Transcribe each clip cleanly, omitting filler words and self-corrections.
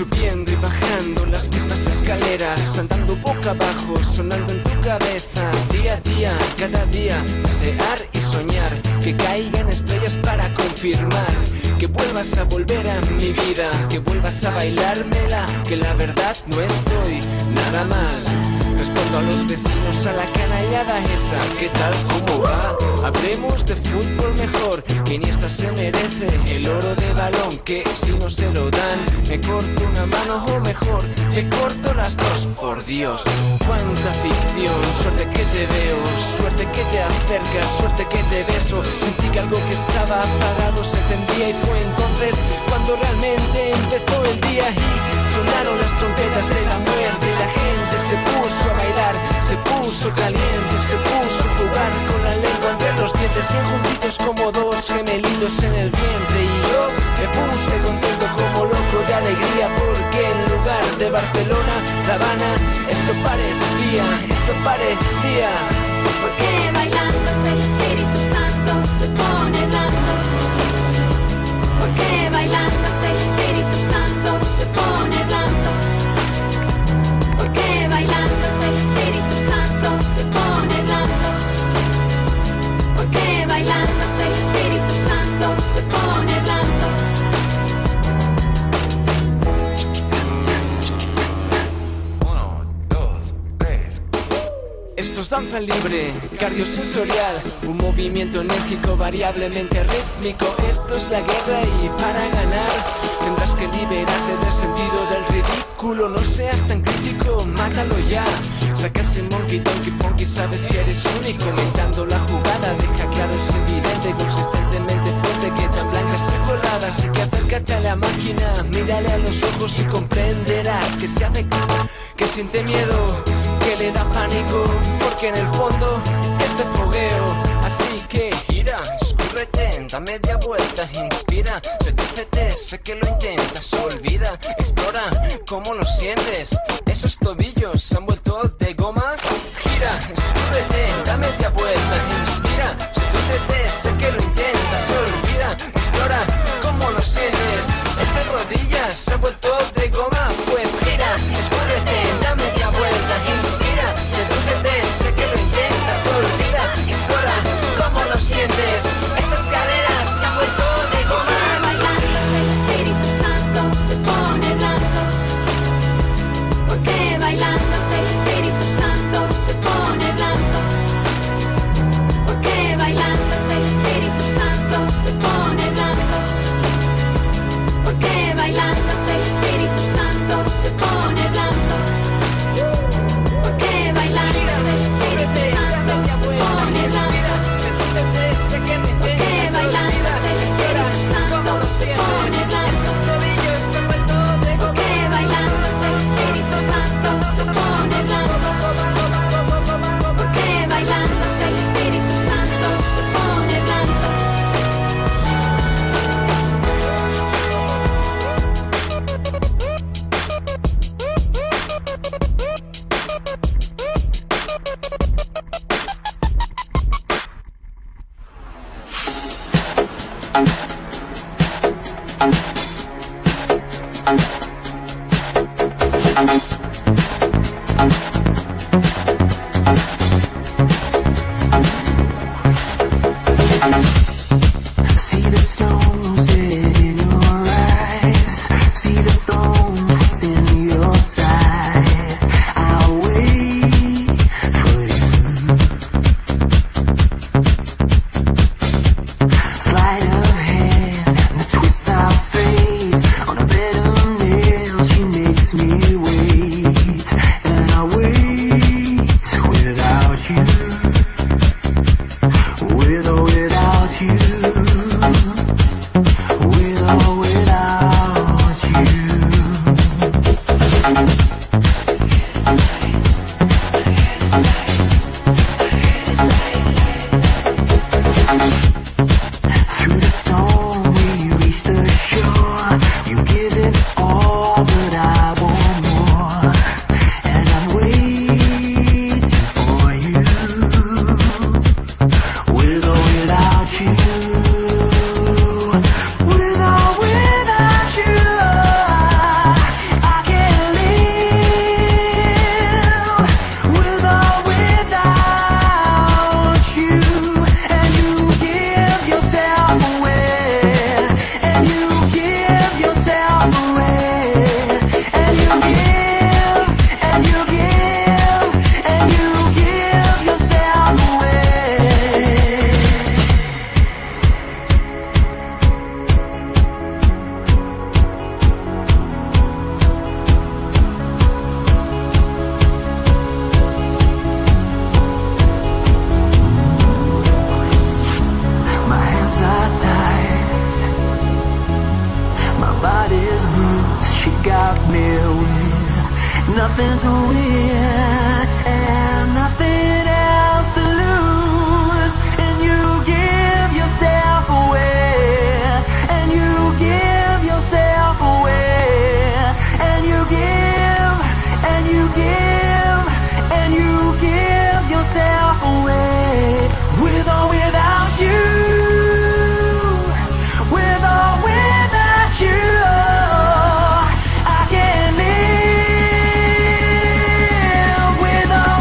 subiendo y bajando las mismas escaleras, andando boca abajo, sonando en tu cabeza, día a día, cada día, desear y soñar, que caigan estrellas para confirmar, que vuelvas a volver a mi vida, que vuelvas a bailármela, que la verdad no estoy nada mal. Respondo a los vecinos, a la canallada esa, ¿qué tal, cómo va? Hablemos de fútbol mejor, que Iniesta se merece el oro de balón, que si no se lo dan, me corto una mano o mejor, me corto las dos, por Dios. Cuánta ficción, suerte que te veo, suerte que te acercas, suerte que te beso. Sentí que algo que estaba apagado se encendía y fue entonces cuando realmente empezó el día y sonaron las trompetas de la muerte. La gente se puso a bailar, se puso caliente, se puso a jugar con la lengua entre los dientes, bien juntitos como dos gemelitos en el vientre. Y yo me puse contento como loco de alegría, porque en lugar de Barcelona, La Habana, esto parecía. Porque bailando hasta el Espíritu Santo se pone blando. Porque bailando hasta el Espíritu Santo se pone blando. Porque bailando hasta el Espíritu Santo se pone blando. Porque bailando hasta el Espíritu Santo se pone blando. Esto es danza libre, cardiosensorial, un movimiento enérgico variablemente rítmico. Esto es la guerra y para ganar tendrás que liberarte del sentido del ridículo. No seas tan crítico, mátalo ya. Saca ese monkey, donkey, funky, sabes que eres único. Inventando la jugada, deja claro, es evidente, consistentemente fuerte, que tan blanca está colada. Así que acércate a la máquina, mírale a los ojos y comprenderás que se hace, que siente miedo, que le da pánico, porque en el fondo es de fogueo. Así que gira, escúrrete, da media vuelta, inspira, sedúcete, sé que lo intentas, olvida, explora, ¿cómo lo sientes? Esos tobillos se han vuelto de goma. Gira, escúrrete, da media vuelta, inspira, sedúcete, sé que lo intentas, olvida, explora, ¿cómo lo sientes? Esas rodillas se han vuelto de goma. Pues gira, escúrrete, da media vuelta, inspira, sedúcete, sé que lo intentas, olvida, explora, ¿cómo lo sientes? Esas caderas se han vuelto de goma. Bailando hasta el Espíritu Santo se pone blando. Porque bailando hasta el Espíritu Santo se pone blando. Porque bailando hasta el Espíritu Santo se pone blando. Porque bailando hasta el Espíritu Santo se pone blando. Porque bailando hasta el Espíritu Santo se pone blando. Sedúcete, sé que lo intentas, bailando hasta el Espíritu Santo se pone blando. esos tobillos se han vuelto de goma. Porque bailando hasta el Espíritu Santo se pone blando. Porque bailando hasta el Espíritu Santo se pone blando. See the stones in your eyes, see the thorns in your side. I'll wait for you. Sleight of hand and a twist of fate. On a bed of nails, she makes me wait, and I wait without you. With or without you, with or without you. Through the storm we reach the shore. You give it all, but I want more, and I'm waiting for you. With or without you, with or without you. nothing to win and nothing else to lose. And you give yourself away, and you give yourself away, and you give, and you give, and you give yourself away, with or without you, with or without you. I can live with or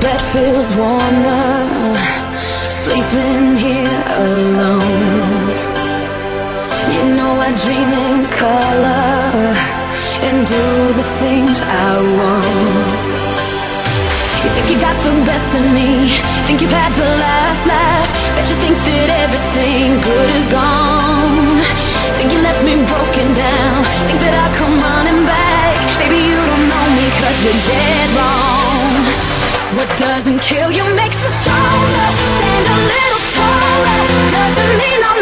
bed feels warmer, sleeping here alone. You know I dream in color and do the things I want. You think you got the best of me, think you've had the last laugh, bet you think that everything good is gone. Think you left me broken down, think that I'll come running back. Maybe you don't know me 'cause you're dead wrong. What doesn't kill you makes you stronger, stand a little taller. Doesn't mean I'm